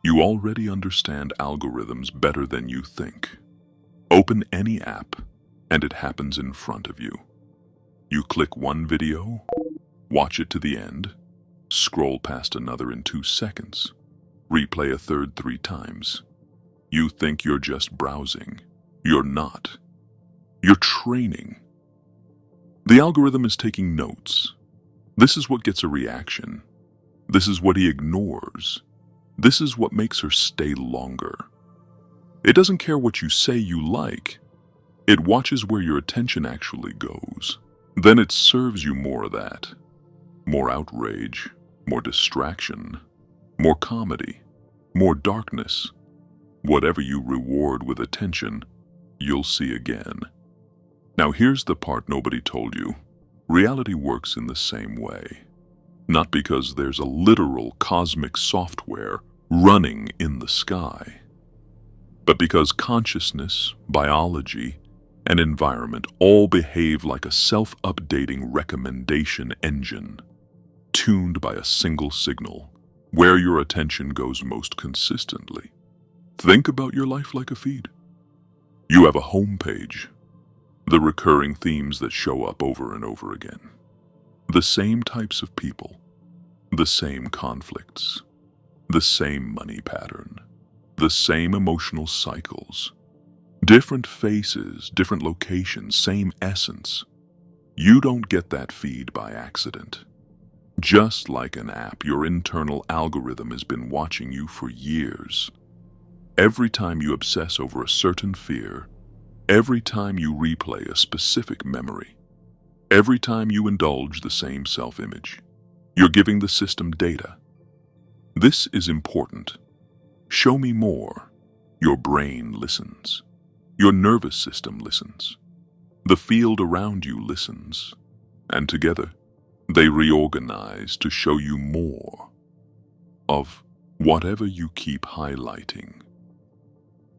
You already understand algorithms better than you think. Open any app, and it happens in front of you. You click one video, watch it to the end, scroll past another in 2 seconds, replay a third 3 times. You think you're just browsing. You're not. You're training. The algorithm is taking notes. This is what gets a reaction. This is what he ignores. This is what makes her stay longer. It doesn't care what you say you like. It watches where your attention actually goes. Then it serves you more of that. More outrage, more distraction, more comedy, more darkness. Whatever you reward with attention, you'll see again. Now here's the part nobody told you. Reality works in the same way. Not because there's a literal cosmic software running in the sky, but because consciousness, biology, and environment all behave like a self-updating recommendation engine, tuned by a single signal, where your attention goes most consistently. Think about your life like a feed. You have a home page, the recurring themes that show up over and over again. The same types of people, the same conflicts, the same money pattern, the same emotional cycles, different faces, different locations, same essence. You don't get that feed by accident. Just like an app, your internal algorithm has been watching you for years. Every time you obsess over a certain fear, every time you replay a specific memory, every time you indulge the same self-image, you're giving the system data. This is important. Show me more. Your brain listens. Your nervous system listens. The field around you listens. And together, they reorganize to show you more of whatever you keep highlighting.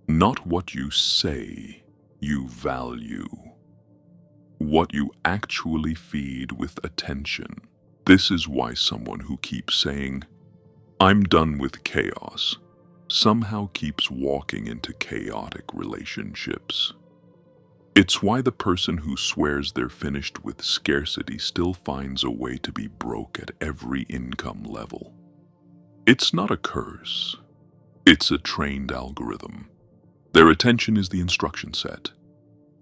Not what you say you value. What you actually feed with attention. This is why someone who keeps saying, "I'm done with chaos," somehow keeps walking into chaotic relationships. It's why the person who swears they're finished with scarcity still finds a way to be broke at every income level. It's not a curse. It's a trained algorithm. Their attention is the instruction set.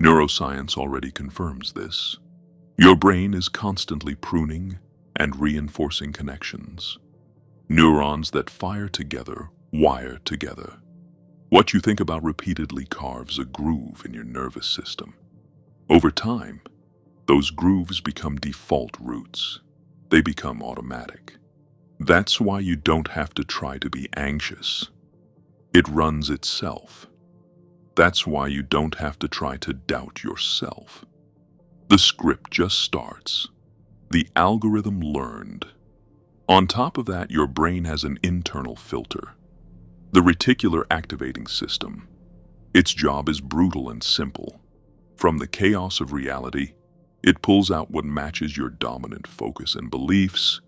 Neuroscience already confirms this. Your brain is constantly pruning and reinforcing connections. Neurons that fire together wire together. What you think about repeatedly carves a groove in your nervous system. Over time, those grooves become default routes. They become automatic. That's why you don't have to try to be anxious. It runs itself. That's why you don't have to try to doubt yourself. The script just starts. The algorithm learned. On top of that, your brain has an internal filter. The reticular activating system. Its job is brutal and simple. From the chaos of reality, it pulls out what matches your dominant focus and beliefs,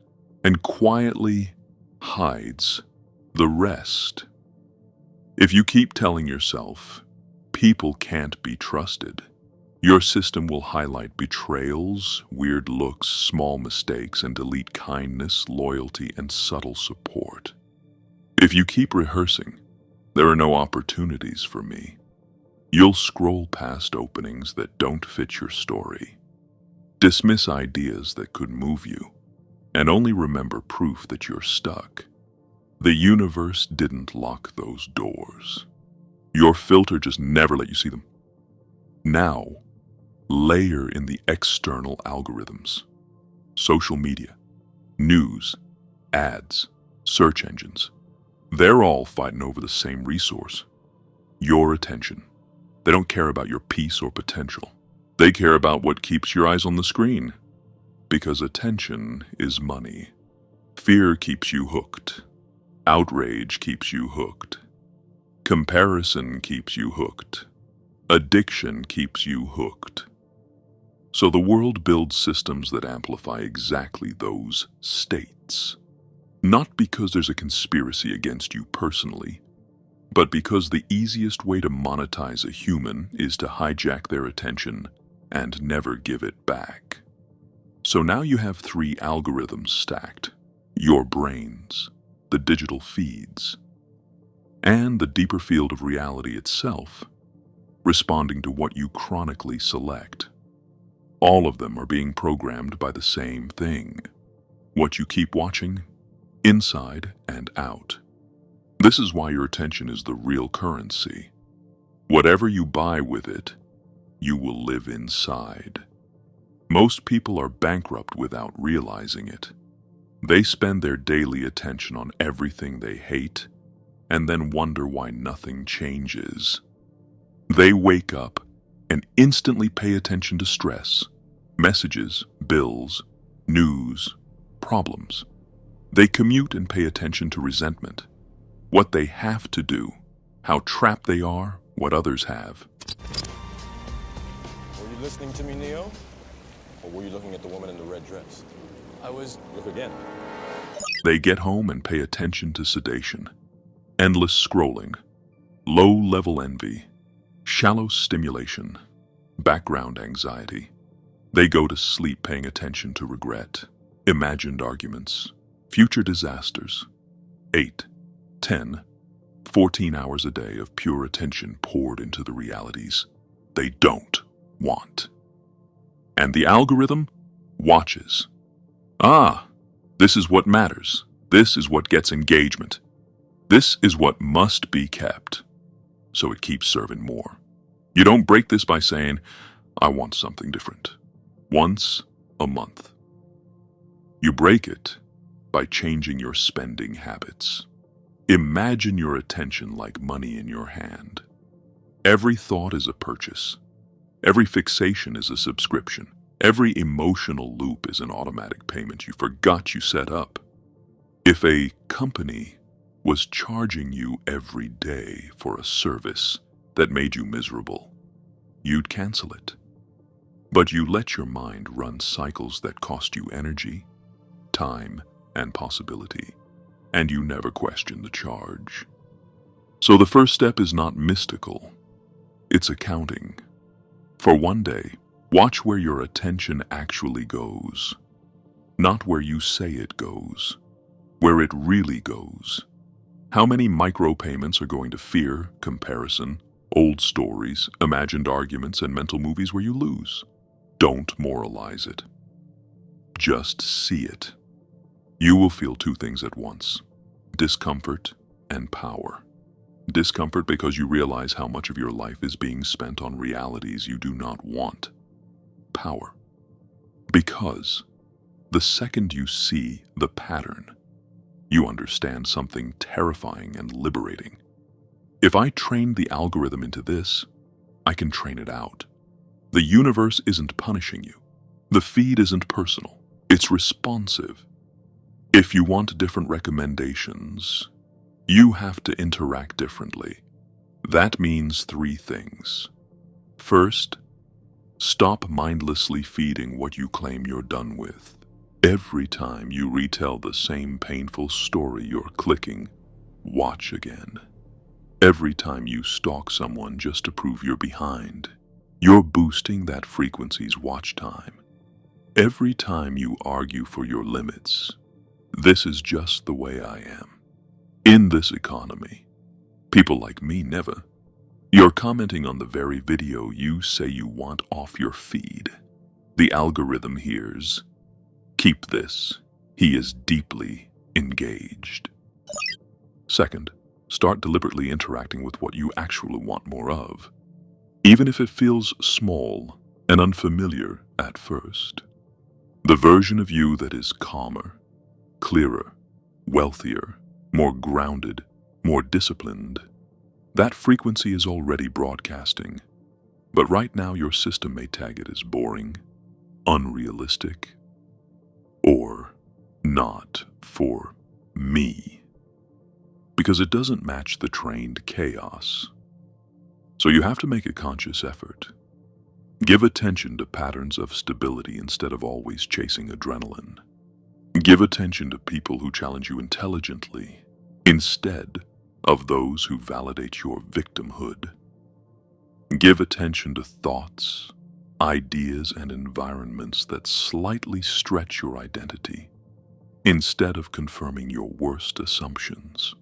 and quietly hides the rest. If you keep telling yourself, "People can't be trusted," your system will highlight betrayals, weird looks, small mistakes, and delete kindness, loyalty, and subtle support. If you keep rehearsing, "There are no opportunities for me," you'll scroll past openings that don't fit your story, dismiss ideas that could move you, and only remember proof that you're stuck. The universe didn't lock those doors. Your filter just never let you see them. Now, layer in the external algorithms. Social media, news, ads, search engines. They're all fighting over the same resource, your attention. They don't care about your peace or potential. They care about what keeps your eyes on the screen. Because attention is money. Fear keeps you hooked. Outrage keeps you hooked. Comparison keeps you hooked. Addiction keeps you hooked. So the world builds systems that amplify exactly those states. Not because there's a conspiracy against you personally, but because the easiest way to monetize a human is to hijack their attention and never give it back. So now you have three algorithms stacked: your brains, the digital feeds, and the deeper field of reality itself, responding to what you chronically select. All of them are being programmed by the same thing: what you keep watching, inside and out. This is why your attention is the real currency. Whatever you buy with it, you will live inside. Most people are bankrupt without realizing it. They spend their daily attention on everything they hate and then wonder why nothing changes. They wake up and instantly pay attention to stress, messages, bills, news, problems. They commute and pay attention to resentment, what they have to do, how trapped they are, what others have. Were you listening to me, Neo? Or were you looking at the woman in the red dress? I was... Look again. They get home and pay attention to sedation, endless scrolling, low-level envy, shallow stimulation, background anxiety. They go to sleep paying attention to regret, imagined arguments, future disasters. 8, 10, 14 hours a day of pure attention poured into the realities they don't want. And the algorithm watches. Ah, this is what matters. This is what gets engagement. This is what must be kept. So it keeps serving more. You don't break this by saying, I want something different. Once a month. You break it by changing your spending habits. Imagine your attention like money in your hand. Every thought is a purchase. Every fixation is a subscription. Every emotional loop is an automatic payment you forgot you set up. If a company was charging you every day for a service that made you miserable, you'd cancel it. But you let your mind run cycles that cost you energy, time, and possibility, and you never question the charge. So the first step is not mystical. It's accounting. For one day, watch where your attention actually goes. Not where you say it goes, where it really goes. How many micropayments are going to fear, comparison, old stories, imagined arguments, and mental movies where you lose? Don't moralize it. Just see it. You will feel two things at once: discomfort and power. Discomfort because you realize how much of your life is being spent on realities you do not want. Power because the second you see the pattern, you understand something terrifying and liberating. If I trained the algorithm into this, I can train it out. The universe isn't punishing you. The feed isn't personal. It's responsive. If you want different recommendations, you have to interact differently. That means three things. First, stop mindlessly feeding what you claim you're done with. Every time you retell the same painful story, you're clicking watch again. Every time you stalk someone just to prove you're behind, you're boosting that frequency's watch time. Every time you argue for your limits, this is just the way I am. In this economy, people like me never. You're commenting on the very video you say you want off your feed. The algorithm hears, keep this. He is deeply engaged. Second, start deliberately interacting with what you actually want more of, even if it feels small and unfamiliar at first. The version of you that is calmer, clearer, wealthier, more grounded, more disciplined. That frequency is already broadcasting, but right now your system may tag it as boring, unrealistic, or not for me, because it doesn't match the trained chaos. So you have to make a conscious effort. Give attention to patterns of stability instead of always chasing adrenaline. Give attention to people who challenge you intelligently instead of those who validate your victimhood. Give attention to thoughts, ideas, and environments that slightly stretch your identity instead of confirming your worst assumptions.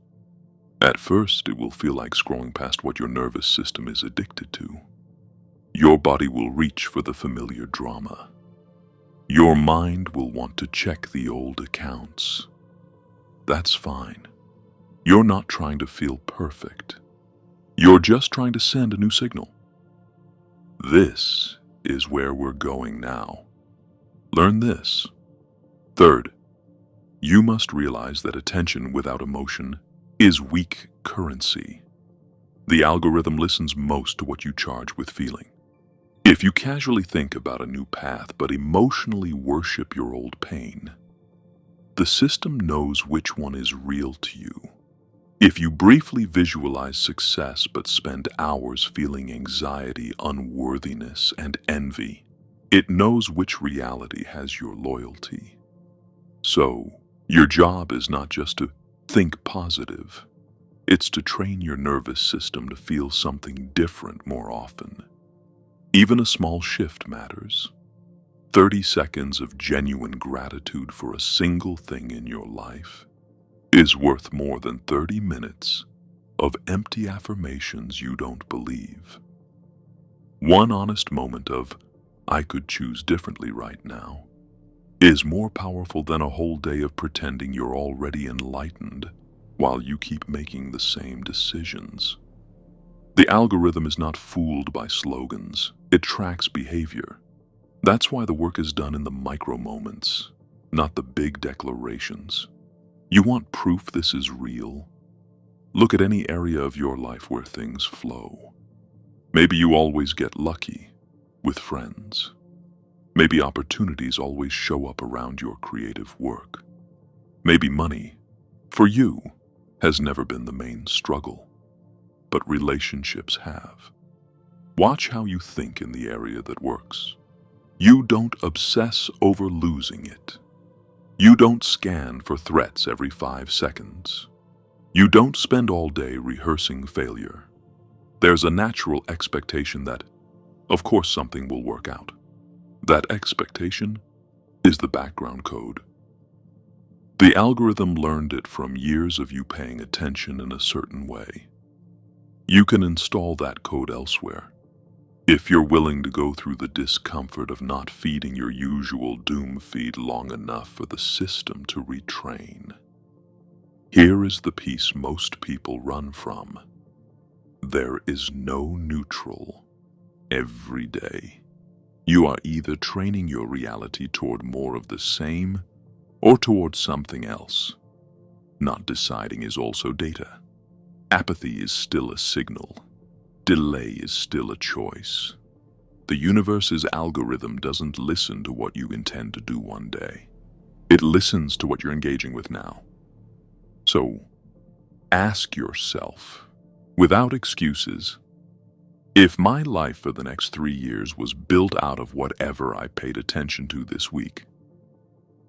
At first, it will feel like scrolling past what your nervous system is addicted to. Your body will reach for the familiar drama. Your mind will want to check the old accounts. That's fine. You're not trying to feel perfect. You're just trying to send a new signal. This is where we're going now. Learn this. Third, you must realize that attention without emotion is weak currency. The algorithm listens most to what you charge with feeling. If you casually think about a new path but emotionally worship your old pain, the system knows which one is real to you. If you briefly visualize success but spend hours feeling anxiety, unworthiness, and envy, it knows which reality has your loyalty. So, your job is not just to think positive. It's to train your nervous system to feel something different more often. Even a small shift matters. 30 seconds of genuine gratitude for a single thing in your life is worth more than 30 minutes of empty affirmations you don't believe. One honest moment of, "I could choose differently right now," is more powerful than a whole day of pretending you're already enlightened while you keep making the same decisions. The algorithm is not fooled by slogans. It tracks behavior. That's why the work is done in the micro moments, not the big declarations. You want proof this is real? Look at any area of your life where things flow. Maybe you always get lucky with friends. Maybe opportunities always show up around your creative work. Maybe money, for you, has never been the main struggle, but relationships have. Watch how you think in the area that works. You don't obsess over losing it. You don't scan for threats every 5 seconds. You don't spend all day rehearsing failure. There's a natural expectation that, of course, something will work out. That expectation is the background code. The algorithm learned it from years of you paying attention in a certain way. You can install that code elsewhere, if you're willing to go through the discomfort of not feeding your usual doom feed long enough for the system to retrain. Here is the piece most people run from. There is no neutral every day. You are either training your reality toward more of the same or toward something else. Not deciding is also data. Apathy is still a signal. Delay is still a choice. The universe's algorithm doesn't listen to what you intend to do one day. It listens to what you're engaging with now. So, ask yourself, without excuses, if my life for the next 3 years was built out of whatever I paid attention to this week,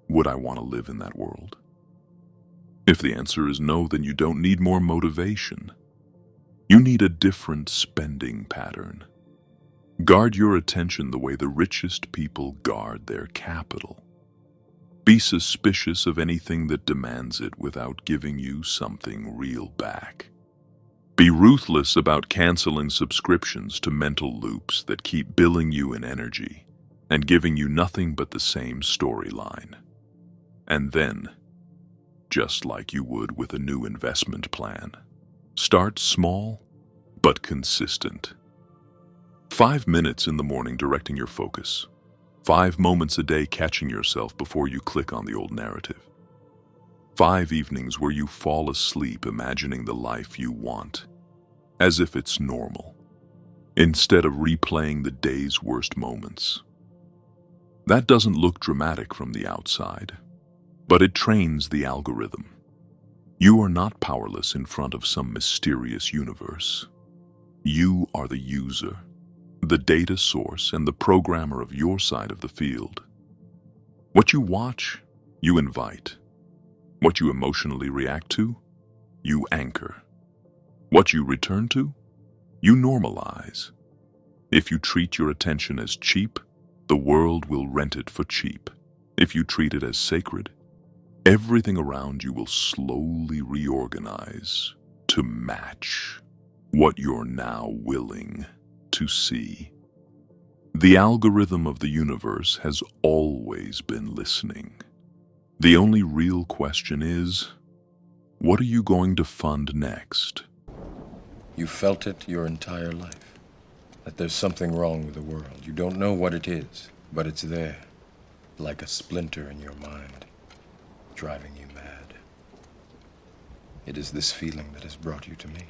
would I want to live in that world? If the answer is no, then you don't need more motivation. You need a different spending pattern. Guard your attention the way the richest people guard their capital. Be suspicious of anything that demands it without giving you something real back. Be ruthless about canceling subscriptions to mental loops that keep billing you in energy and giving you nothing but the same storyline. And then, just like you would with a new investment plan, start small but consistent. 5 minutes in the morning directing your focus. 5 moments a day catching yourself before you click on the old narrative. 5 evenings where you fall asleep imagining the life you want, as if it's normal, instead of replaying the day's worst moments. That doesn't look dramatic from the outside, but it trains the algorithm. You are not powerless in front of some mysterious universe. You are the user, the data source, and the programmer of your side of the field. What you watch, you invite. What you emotionally react to, you anchor. What you return to, you normalize. If you treat your attention as cheap, the world will rent it for cheap. If you treat it as sacred, everything around you will slowly reorganize to match what you're now willing to see. The algorithm of the universe has always been listening. The only real question is, what are you going to fund next? You felt it your entire life, that there's something wrong with the world. You don't know what it is, but it's there, like a splinter in your mind, driving you mad. It is this feeling that has brought you to me.